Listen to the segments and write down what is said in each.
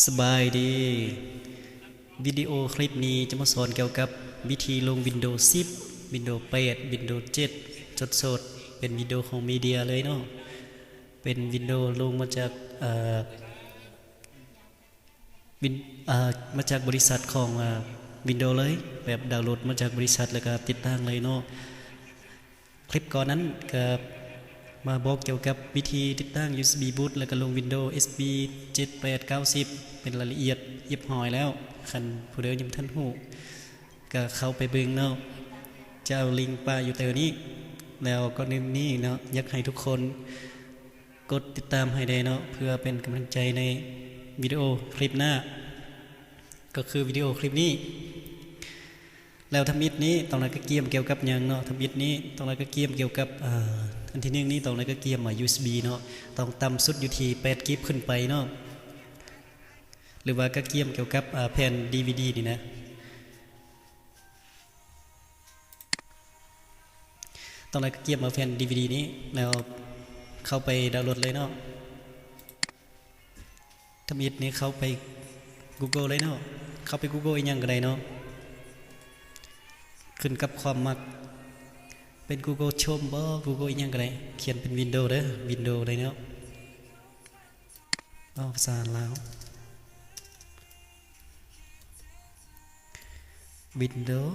สบายดีวิดีโอคลิปนี้จะมาสอนเกี่ยวกับวิธีลง Windows 10 Windows 8 Windows 7สดๆเป็นวิดีโอของมีเดียเลยเนาะเป็นวิดีโอลงมาจากวินมาจากบริษัทของWindows เลยแบบดาวน์โหลดมาจากบริษัทแล้วก็ติดตั้งเลยเนาะคลิปก่อนนั้นก็มาบอกเกี่ยวกับวิธีติดตั้ง USB boot แล้วก็ลง Windows SB 7 8 9 10เป็นรายละเอียดยิบหอยแล้วคันผู้ใดยังท่านหูก็เข้าไปเบิ่งเนาะจะเอาลิงก์ไปอยู่แต่นี้แล้วก็นี่เนาะอยากให้ทุกคนกดติดตามให้ได้เนาะเพื่อเป็นกำลังใจในวิดีโอคลิปหน้าก็คือวิดีโอคลิปนี้แล้วทำอิฐนี้ตรงนั้นก็เกี่ยมเกี่ยวกับอย่างเนาะทำอิฐนี้ตรงนั้นก็เกี่ยมเกี่ยวกับอันที่หนึ่งนี้ตรงนั้นก็เกี่ยมมา USB เนาะต้องต่ำสุดอยู่ที่8 กิกขึ้นไปเนาะหรือว่าก็เกี่ยมเกี่ยวกับแผ่น DVD นี่นะตรงนั้นก็เกี่ยมมาแผ่น DVD นี้แล้วเข้าไปดาวน์โหลดเลยเนาะทำอิฐนี้เข้าไป Google เลยเนาะเข้าไป Google อีกอย่างก็ได้เนาะขึ้นกับความมักเป็น Google ชมบ่ Google อีกอย่างก็ได้เขียนเป็น Windows เด้อ Windows ได้เนาะภาษาลาว Windows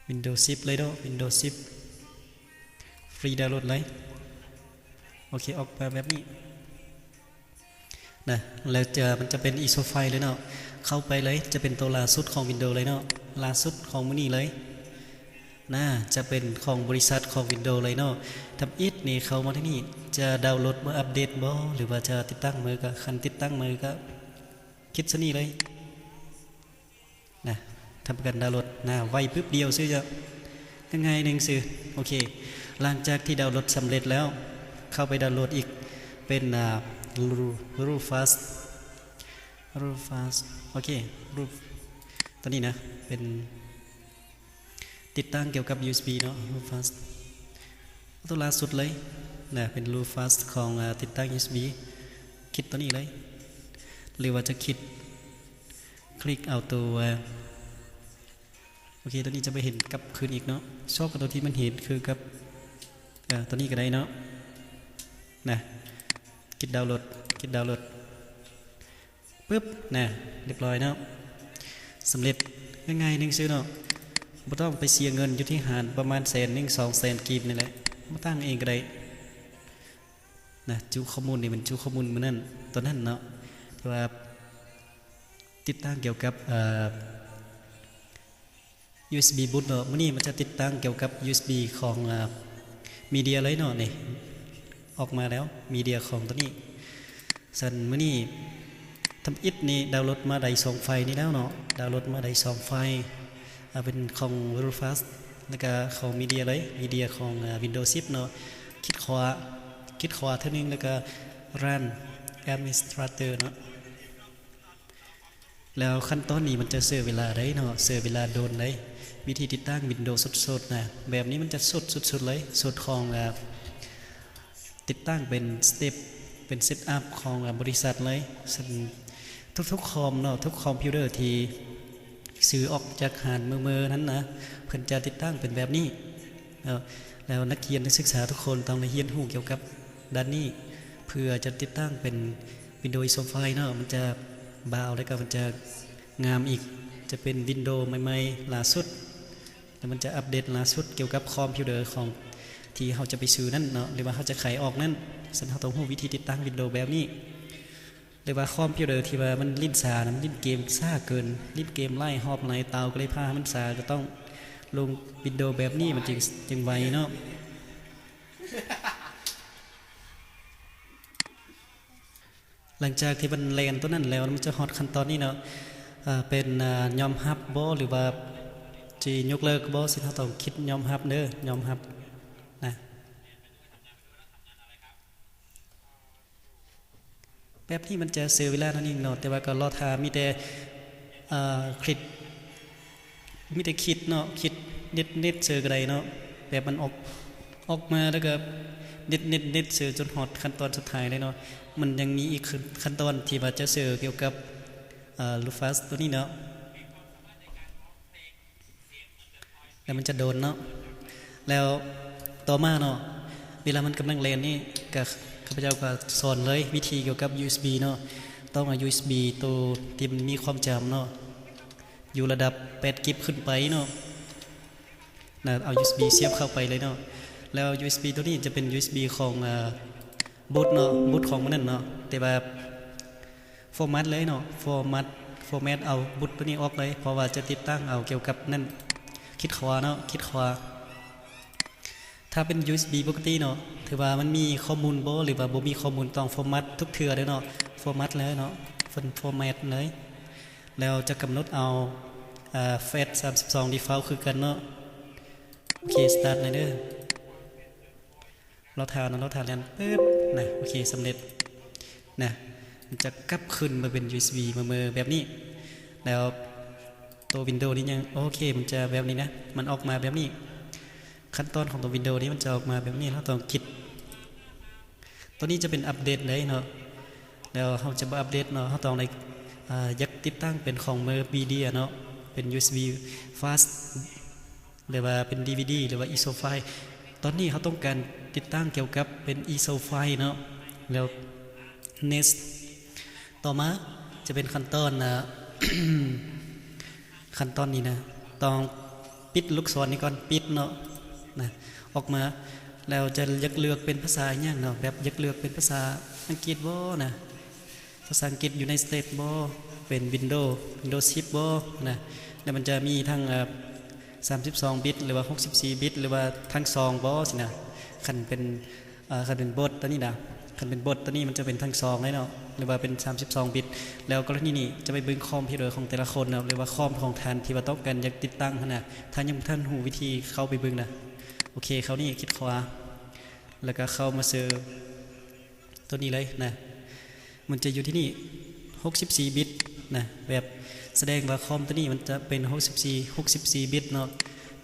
Windows 10เลยเนาะ Windows 10ฟรีดาวน์โหลดเลยโอเคออกมาแบบนี้นะแล้วมันจะเป็น ISO ไฟล์เลยเนาะเข้าไปเลยจะเป็นตัวล่าสุดของ Windows เลยเนาะล่าสุดของมื้อนี้เลยนะจะเป็นของบริษัทของ Windows เลยเนาะทำอิฐนี่เข้ามาที่นี่จะดาวน์โหลดมาอัปเดตบ่หรือว่าจะติดตั้งมือก็คันติดตั้งมือก็คิดซะนี่เลยนะทำการดาวน์โหลดนะไวปึ๊บเดียวซื้อจะง่ายๆนึงซื้อโอเคหลังจากที่ดาวน์โหลดสำเร็จแล้วเข้าไปดาวน์โหลดอีกเป็นรูฟาสโอเครูปตัวนี้นะเป็นติดตั้งเกี่ยวกับ USB เนาะรูฟาสตัวล่าสุดเลยนะเป็นรูฟาสของติดตั้ง USB คลิกตัวนี้เลยหรือว่าจะคลิกเอาตัวโอเคตัวนี้จะไปเห็นกับคืนอีกเนาะชอบกับตัวที่มันเห็นคือกับตัวนี้ก็ได้เนาะนะคลิกดาวน์โหลดปึ๊บนะเรียบร้อยเนาะสำเร็จง่ายๆนึงซื้อเนาะไม่ต้องไปเสียเงินอยู่ที่หารประมาณ100,000-200,000กีบนี่แหละมาตั้งเองก็ได้นะจูข้อมูลนี่มันจูข้อมูลมันนั่นตัวนั้นเนาะที่ว่าติดตั้งเกี่ยวกับUSB boot เนาะมื้อนี้มันจะติดตั้งเกี่ยวกับ USB ของมีเดียเลยเนาะนี่ออกมาแล้วมีเดียของตัวนี้ส่วนมื้อนี้ทำอิฐนี่ดาวน์โหลดมาได้2 ไฟล์นี่แล้วเนาะดาวน์โหลดมาได้2 ไฟล์เป็นของ Verifast แล้วก็ของมีเดียเลยมีเดียของ Windows 10เนาะคลิกขวาเท่านึงแล้วก็ Run Administrator เนาะแล้วขั้นตอนนี้มันจะเสียเวลาได้เนาะเสียเวลาโดนได้วิธีติดตั้ง Windows สดๆนะแบบนี้มันจะสดสุดๆเลยสดของติดตั้งเป็นสเต็ปเป็นเซตอัพของบริษัทเลยทุกคอมเนาะทุกคอมพิวเตอร์ที่ซื้อออกจากหานมือนั้นนะเพิ่นจะติดตั้งเป็นแบบนี้แล้วนักเรียนนักศึกษาทุกคนต้องเรียนรู้เกี่ยวกับด้านนี้เพื่อจะติดตั้งเป็น Windows ISO ไฟล์เนาะมันจะบาวแล้วก็มันจะงามอีกจะเป็น Windows ใหม่ๆล่าสุดแล้วมันจะอัปเดตล่าสุดเกี่ยวกับคอมพิวเตอร์ของที่เขาจะไปซื้อนั่นเนาะหรือว่าเขาจะขายออกนั่นซึ่งเขาต้องรู้วิธีติดตั้ง Windows แบบนี้หรือว่าคอมพิวเตอร์ที่ว่ามันลิ้นสานะลิ้นเกมซ่าเกินลิ้นเกมไล่หอบไล่เตาก็เลยพามันสาก็ต้องลง Windows แบบนี้มันจึงไวเนาะหลังจากที่มันแลนตัวนั้นแล้วมันจะฮอตขั้นตอนนี้เนาะเป็นยอมรับบ่หรือว่าจะยกเลิกบ่สิเขาต้องคิดยอมรับเด้อยอมรับนะแบบที่มันจะเสียเวลานั่นเองเนาะแต่ว่าก็รอทามีแต่คิดเนาะคิดเน็ตเจอกันได้เนาะแบบมันออกมาแล้วก็ เน็ตเสือจนฮอดขั้นตอนสุดท้ายเลยเนาะมันยังมีอีกขั้นตอนที่ว่าจะเสือเกี่ยวกับลูฟัสตัวนี้เนาะแล้วมันจะโดนเนาะแล้วต่อมาเนาะเวลามันกำลังเล่นนี่กับข้าพเจ้าก็สอนเลยวิธีเกี่ยวกับ USB เนาะต้องเอา USB ตัวที่มันมีความจำเนาะอยู่ระดับ8 กิกขึ้นไปเนาะนะเอา USB เสียบเข้าไปเลยเนาะแล้ว USB ตัวนี้จะเป็น USB ของบูตเนาะบูตของมันนั่นเนาะแต่แบบฟอร์แมตเลยเนาะฟอร์แมตเอาบูตตัวนี้ออกเลยเพราะว่าจะติดตั้งเอาเกี่ยวกับนั่นคิดขวาเนาะคิดขวาถ้าเป็น USB ปกติเนาะถือว่ามันมีข้อมูลบ่หรือว่าบ่มีข้อมูลต้องฟอร์แมตทุกเทื่อเลยเนาะฟอร์แมตเลยเนาะฟอร์แมตเลยแล้วจะกำหนดเอาเฟส32 default คือกันเนาะโอเคสตาร์ทเลยเด้อเราทานแล้วปึ๊บนะโอเคสำเร็จนะมันจะกลับขึ้นมาเป็น USB มาแบบนี้แล้วตัว Windows นี้ยังโอเคมันจะแบบนี้นะมันออกมาแบบนี้ขั้นตอนของตัว Windows นี้มันจะออกมาแบบนี้เราต้องคิดตัวนี้จะเป็นอัปเดตเลยเนาะแล้วเราจะมาอัปเดตเนาะเราต้องในยักติดตั้งเป็นของMedia เนาะเป็น USB fast หรือว่าเป็น DVD หรือว่า ISO file ตอนนี้เขาต้องการติดตั้งเกี่ยวกับเป็น ISO file เนาะแล้ว next ต่อมาจะเป็นขั้นตอนขั้นตอนนี้นะต้องปิดลูกศรนี้ก่อนปิดเนาะนะออกมาแล้วจะยักเลือกเป็นภาษาอย่างเนาะแบบยักเลือกเป็นภาษาอังกฤษบ่นะภาษาอังกฤษอยู่ในสเตทบ่เป็น Windows 10บ่นะแล้วมันจะมีทั้ง32 บิตหรือว่า64 บิตหรือว่าทั้ง2บ่สินะคันเป็นบทตัวนี้นะคันเป็นบทตัวนี้มันจะเป็นทั้ง2เลยเนาะหรือว่าเป็น32 บิตแล้วกรณีนี้จะไปเบิ่งคอมพิวเตอร์ของแต่ละคนเนาะหรือว่าคอมของท่านที่ว่าต้องการอยากติดตั้งนะท่านยังท่านหูวิธีเข้าไปเบิ่งนะโอเคเขานี่คิดขวาแล้วก็เข้ามาเซอร์ตัวนี้เลยนะมันจะอยู่ที่นี่64 บิตนะแบบแสดงว่าคอมตัวนี้มันจะเป็น64 บิตเนาะ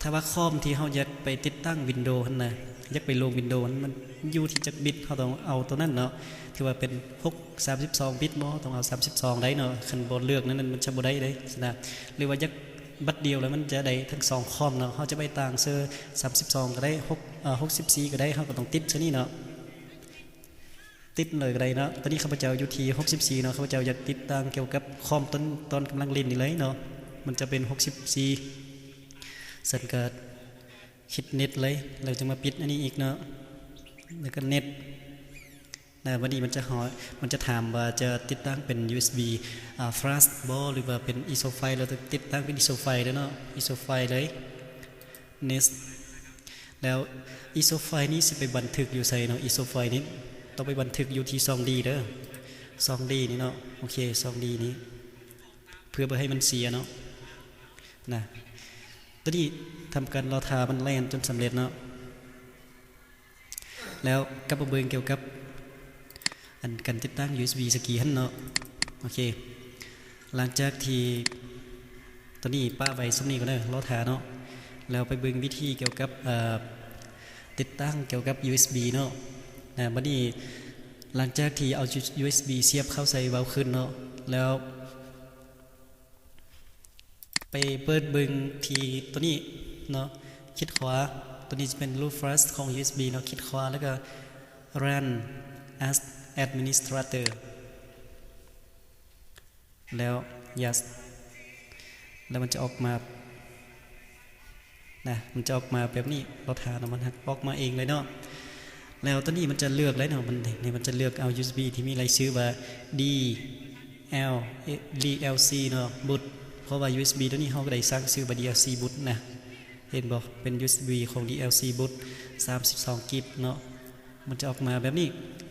ถ้าว่าคอมที่เฮาอยากไปติดตั้ง Windows นั่นนะอยากไปลง Windows มันอยู่ที่จักบิตเฮาต้องเอาตัวนั้นเนาะที่ว่าเป็น32 บิตบ่ต้องเอา32ได้เนาะคันบ่เลือกนั้นมันจะบ่ได้เด้นะหรือว่าอยากบัดเดียวแล้วมันจะได้ทั้ง2คอมเนาะเฮาจะไปต่างเซอร์32ก็ได้64ก็ได้เฮาก็ต้องติดซะนี่เนาะติดเลยก็ได้เนาะตอนนี้ข้าพเจ้าอยู่ที่64เนาะข้าพเจ้าอยากติดตั้งเกี่ยวกับคอมตอนกำลังเล่นนี่เลยเนาะมันจะเป็น64สั่นก็คิดเน็ตเลยเราจะมาปิดอันนี้อีกเนาะแล้วก็เน็ตนะวันนี้มันจะถามว่าจะติดตั้งเป็น USB flash บ่หรือว่าเป็น ISO file เราจะติดตั้งเป็น ISO file เนาะ ISO file เลย next แล้ว ISO file นี้สิไปบันทึกอยู่ใส่เนาะ ISO file นี้ต้องไปบันทึกอยู่ที่ 2D เด้อ 2D นี่เนาะโอเค 2D นี้เพื่อบ่ให้มันเสียเนาะนะตอนนี้ทำการรอทามันแล่นจนสำเร็จเนาะแล้วกับเบิ่งเกี่ยวกับอันการติดตั้ง USB สกีหั่นเนาะโอเคหลังจากที่ตอนนี้ป้าไว้สำนี้ก็ได้รอทาเนาะแล้วไปเบิ่งวิธีเกี่ยวกับติดตั้งเกี่ยวกับ USB เนาะนะบัดนี้หลังจากที่เอา USB เสียบเข้าใส่เบาขึ้นเนาะแล้วไปเปิดเบิ่งที่ตัวนี้เนาะคิดขวาตัวนี้จะเป็นรูป flash ของ USB เนาะคิดขวาแล้วก็ run as administrator แล้ว yes แล้วมันจะออกมานะมันจะออกมาแบบนี้เราทานมันออกมาเองเลยเนาะแล้วตัวนี้มันจะเลือกเลยเนาะมันจะเลือกเอา USB ที่มีรายชื่อว่า DLC เนาะบุตรเพราะว่า USB ตัวนี้เขาก็ได้สร้างชื่อว่า DLC บุตรนะเห็นบอกเป็น USB ของ DLC บุตร32 กิกเนาะมันจะออกมาแบบนี้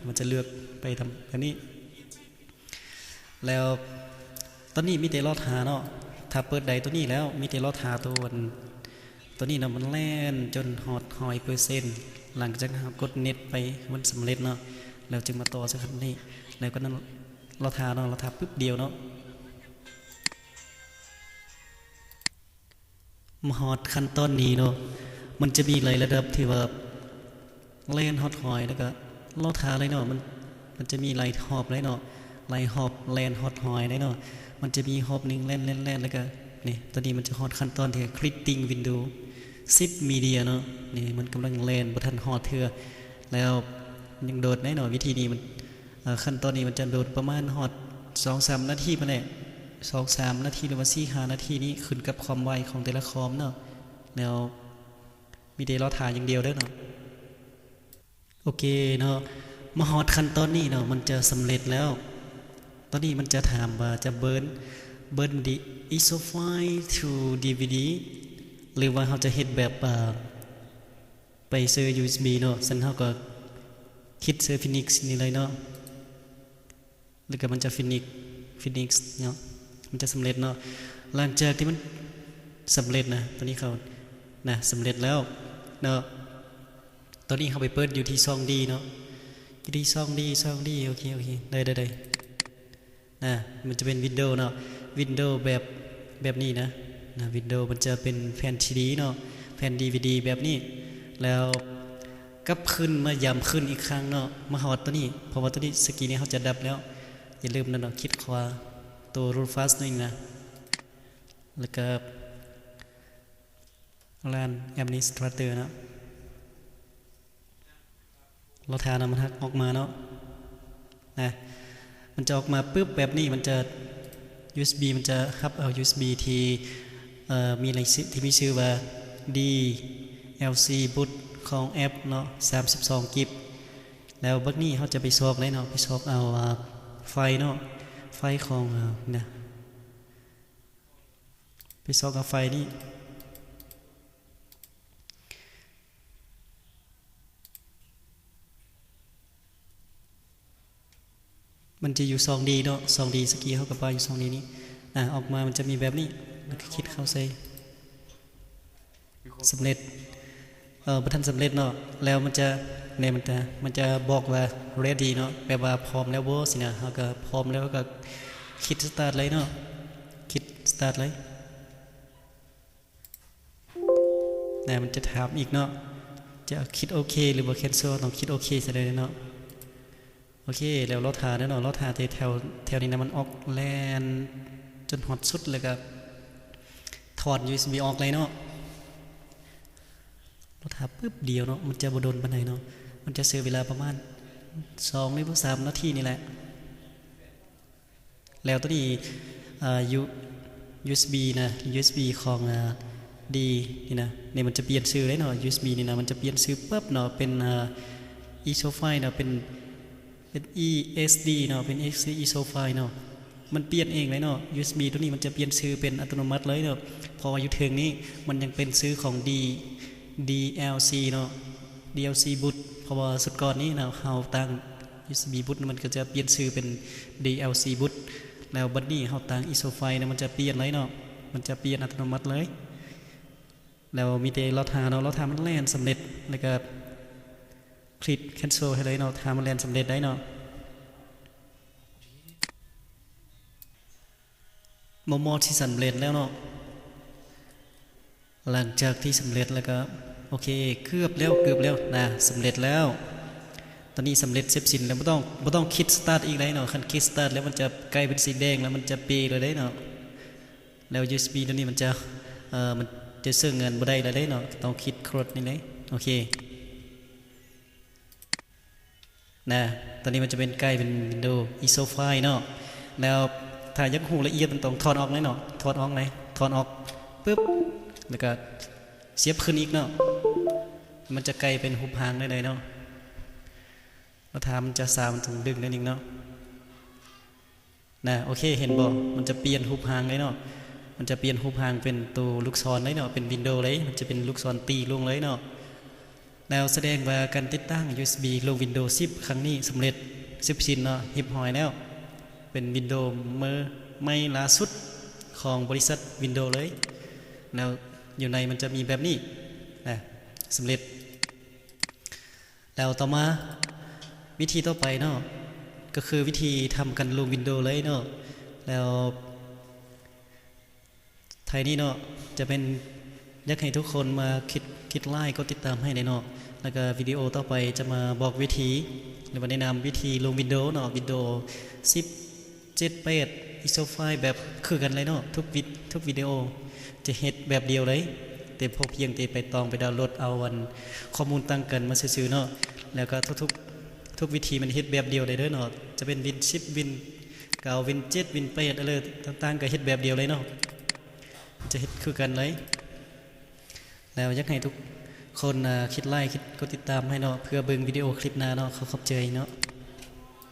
มันจะเลือกไปทำแบบนี้แล้วตอนนี้มีแต่รอดหาเนาะถ้าเปิดใดตัวนี้แล้วมีแต่รอดหาตัวนี้เนาะมันแล่นจนฮอต100%หลังจากกดเน็ตไปมันสำเร็จเนาะแล้วจึงมาต่อสักครั้งนี้แล้วก็นั้นเราทาเนาะเราทาปึ๊บเดียวเนาะมฮอดขั้นตอนนี้เนาะมันจะมีหลายระดับที่ว่า เล่นฮอตหอยแล้วก็ลอทาเลยเนาะมันจะมีไล่หอบเลยเนาะไล่หอบแลนฮอตหอยเลยเนาะมันจะมีหอบหนึ่งเล่นแล้วก็นี่ตอนนี้มันจะฮอตขั้นตอนที่คลิกติ้งวินโดว์ซิปมีเดียเนาะนี่มันกำลังเล่นบทันฮอตเถื่อแล้วยังโดดแน่นอนวิธีนี้มันขั้นตอนนี้มันจะโดดประมาณฮอต2-3 นาทีมาแหละ2-3 นาทีหรือว่า4-5 นาทีนี้ขึ้นกับความไวของแต่ละคอมเนาะแล้วมีเดลถ่ายอย่างเดียวได้เนาะโอเคเนาะมาฮอตขั้นตอนนี้เนาะมันจะสำเร็จแล้วตอนนี้มันจะถามว่าจะเบิร์นดี ISO file to DVD หรือว่าเขาจะเฮ็ดแบบไปซื้อ USB เนาะซึ่งเขาก็คิดซื้อ Phoenix นี่เลยเนาะหรือก็มันจะ Phoenix เนาะมันจะสำเร็จเนาะหลังจากที่มันสำเร็จนะตอนนี้เขานะสำเร็จแล้วเนาะตอนนี้เขาไปเปิดอยู่ที่ซองดีเนาะที่ซองดีโอเคได้นะมันจะเป็นวินโดว์เนาะวินโดว์แบบนี้นะวินโดว์มันจะเป็นแผ่นซีดีเนาะแผ่น DVD แบบนี้แล้วกลับขึ้นมาย้ำขึ้นอีกครั้งเนาะมาฮอดตัวนี้เพราะว่าตัวนี้สกีนี้เขาจะดับแล้วอย่าลืมนะเนาะคิดขวาตัวรูฟาสนี่นะแล้วก็ร้านแอมนิสตราเตอร์นะเราทานมันออกมาเนาะนะมันจะออกมาปุ๊บแบบนี้มันจะ USB มันจะฮับเอา USB ที่มีอะไรที่มีชื่อว่า DLC boot ของแอปเนาะ32 กิกแล้วบักนี้เขาจะไปซอกเลยเนาะไปซอกเอาไฟเนาะไฟของนะไปซอกเอาไฟนี่มันจะอยู่ซองดีเนาะซองดีสกีเขากับปลาอยู่ซองดีนี้ออกมามันจะมีแบบนี้แล้วก็คิดเข้าใส่สำเร็จประทันสำเร็จเนาะแล้วมันจะเนี่ยมันจะบอกว่า ready เนาะแปลว่าพร้อมแล้วโว้สินะเขาก็พร้อมแล้วก็คิดสตาร์ทเลยเนาะคิดสตาร์ทเลยแต่มันจะถามอีกเนาะจะคิดโอเคหรือว่า cancel ต้องคิดโอเคซะเลยเนาะโอเคแล้วเราทาแน่นอนเราทาแถวนี้นะมันออกแลนจนหดสุดเลยก็ถอด USB ออกเลยเนาะเราทาปึ๊บเดียวเนาะมันจะบดลปานใดเนาะมันจะเสียเวลาประมาณ2 หรือ 3 นาทีนี่แหละแล้วตัวนี้USB นะ USB ของดีนี่นะนี่มันจะเปลี่ยนชื่อเลยเนาะ USB นี่นะมันจะเปลี่ยนชื่อปั๊บเนาะเป็น ISO file เนาะเป็น ESD เนาะเป็น ISO file เนาะมันเปลี่ยนเองเลยเนาะ USB ตัวนี้มันจะเปลี่ยนชื่อเป็นอัตโนมัติเลยเนาะพออยู่ถึงนี้มันยังเป็นชื่อของ DLC เนาะ DLC boot เพราะว่าสุดก่อนนี้เนาะเราตั้ง USB boot มันก็จะเปลี่ยนชื่อเป็น DLC boot แล้วบัดนี้เราตั้ง ISO file เนี่ยมันจะเปลี่ยนเลยเนาะมันจะเปลี่ยนอัตโนมัติเลยแล้วมีแต่เราทามันแล่นสำเร็จแล้วก็คลิก cancel ให้เลยเนาะทามันแล่นสำเร็จได้เนาะโมที่สำเร็จแล้วเนาะหลังจากที่สำเร็จแล้วก็โอเคเกือบแล้วนะสำเร็จแล้วตอนนี้สำเร็จเสร็จสิ้นแล้วไม่ต้องคิดสตาร์ทอีกเลยเนาะคันคิดสตาร์ทแล้วมันจะกลายเป็นสีแดงแล้วมันจะเปย์เลยได้เนาะแล้ว USB ตัวนี้มันจะซื้อเงินบ่ได้เลยได้เนาะต้องคิดโคตรนี่เลยโอเคนะตอนนี้มันจะเป็นใกล้เป็น Windows ISO file เนาะแล้วถ้ายักหูละเอียดมันต้องถอดออกเลยเนาะถอดออกปึ๊บแล้วก็เสียบขึ้นอีกเนาะมันจะไกลเป็นหุบหางได้เลยเนาะแล้วถ้ามันจะสาวมันถึงดึงได้อีกเนาะนะโอเคเห็นบ่มันจะเปลี่ยนหุบหางเลยเนาะมันจะเปลี่ยนหุบหางเป็นตัวลูกศรเลยเนาะเป็นวินโดว์เลยมันจะเป็นลูกศรตีลงเลยเนาะแล้วแสดงว่าการติดตั้ง USB ลง Windows 10 ครั้งนี้สำเร็จ10 ชิ้นเนาะฮิปฮอยแล้วเป็น Windows ไม่ล่าสุดของบริษัท Windows เลยแล้วอยู่ในมันจะมีแบบนี้นะสำเร็จแล้วต่อมาวิธีต่อไปเนาะก็คือวิธีทำกันลง Windows เลยเนาะแล้วไทยนี่เนาะจะเป็นอยากให้ทุกคนมาคิดไลค์ก็ติดตามให้ในเนาะ แล้วก็วิดีโอต่อไปจะมาบอกวิธีหรือว่าแนะนำวิธีลงวินโดว์เนาะวินโดว์10 7 8 ISO ไฟล์แบบคือกันเลยเนาะทุกวิดีโอจะเฮ็ดแบบเดียวเลยแต่พอเพียงแต่ไปตองไปดาวน์โหลดเอาวันข้อมูลตั้งกันมาซื่อๆเนาะแล้วก็ทุกวิธีมันเฮ็ดแบบเดียวได้เด้อเนาะจะเป็นวิน10วินเก่าวิน7วิน8อะไรต่างๆก็เฮ็ดแบบเดียวเลยเนาะจะเฮ็ดคือกันเลยแล้วอยากให้ทุกคนคิดไลค์คิดกดติดตามให้เนาะเพื่อเบิ่งวิดีโอคลิปหน้าเนาะขอบใจเนาะ